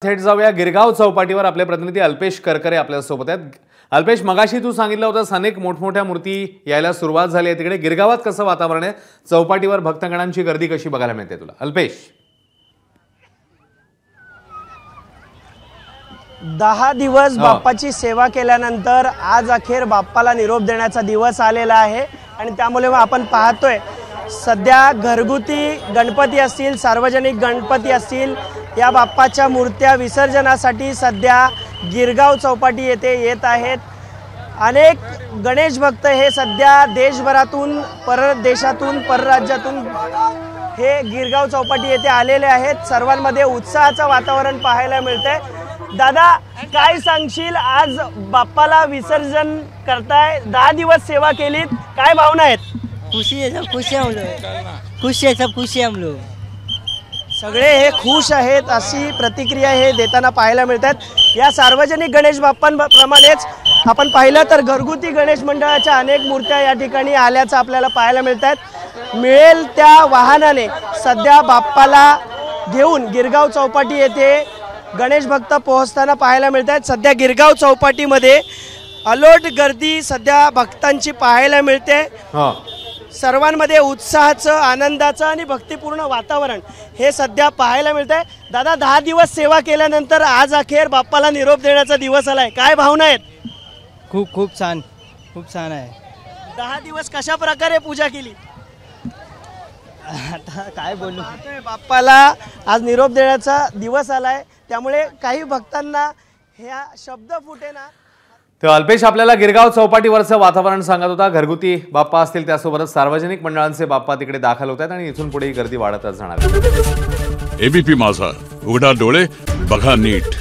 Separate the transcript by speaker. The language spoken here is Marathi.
Speaker 1: थेट जाऊया गिरगाव चौपाटीवर आपले प्रतिनिधी अल्पेश करकरे आपल्या सोबत आहेत। अल्पेश, मगाशी तू सांगितलं होतं अनेक मोठमोठ्या मूर्ती यायला सुरुवात झाली आहे, तिकडे गिरगावात कसं वातावरण आहे, चौपाटीवर भक्तगणांची गर्दी कशी बघायला मिळते तुला? अल्पेश,
Speaker 2: 10 दिवस बाप्पाची सेवा केल्यानंतर आज अखेर बाप्पाला निरोप देण्याचा दिवस आलेला आहे आणि त्यामुळे आपण पाहतोय सध्या घरगुती गणपती असतील, सार्वजनिक गणपती असतील, या बाप्पाच्या मूर्त्या विसर्जनासाठी सध्या गिरगाव चौपाटी येथे येत आहेत। अनेक गणेश भक्त हे सध्या देशभरातून, परदेशातून, परराज्यातून हे गिरगाव चौपाटी येथे आलेले आहेत। सर्वांमध्ये उत्साहाचं वातावरण पाहायला मिळतंय। दादा, काय सांगशील, आज बाप्पाला विसर्जन करताय, 10 दिवस सेवा केलीत, काय भावना आहेत?
Speaker 3: खुशी है, सब खुश है हम लोग, खुश है, सब खुश है हम लोग,
Speaker 2: सगळे हे खुश आहेत अशी प्रतिक्रिया हे देताना पाहायला मिळतात। या सार्वजनिक गणेश बाप्पांप्रमाणेच आपण पाहिलं तर घरगुती गणेश मंडळाच्या अनेक मूर्त्या या ठिकाणी आल्याचं आपल्याला पाहायला मिळतात। मिळेल त्या वाहनाने सध्या बाप्पाला घेऊन गिरगाव चौपाटी येथे गणेश भक्त पोहोचताना पाहायला मिळतात। सध्या गिरगाव चौपाटीमध्ये अलोट गर्दी सध्या भक्तांची पाहायला मिळते। सर्वांमध्ये उत्साहाचं, आनंदाचं आणि भक्तिपूर्ण वातावरण हे सध्या पाहायला मिळतंय। दादा, 10 दिवस सेवा केल्यानंतर आज अखेर बाप्पाला निरोप देण्याचा दिवस आलाय, काय भावना आहेत?
Speaker 3: खूप छान आहे।
Speaker 2: 10 दिवस कशा प्रकारे पूजा केली?
Speaker 3: आता काय बोलू,
Speaker 2: बाप्पाला आज निरोप देण्याचा दिवस आलाय, त्यामुळे काही भक्तांना ह्या शब्द फुटेना।
Speaker 1: तर अल्पेश आपल्याला गिरगाव चौपाटीवरचं वातावरण सांगत होता। घरगुती बाप्पा असतील, त्यासोबतच सार्वजनिक मंडळांचे बाप्पा तिकडे दाखल होत आहेत आणि इथून पुढे ही गर्दी वाढतच जाणार आहे।
Speaker 4: एबीपी माझा, उघडा डोळे बघा नीट।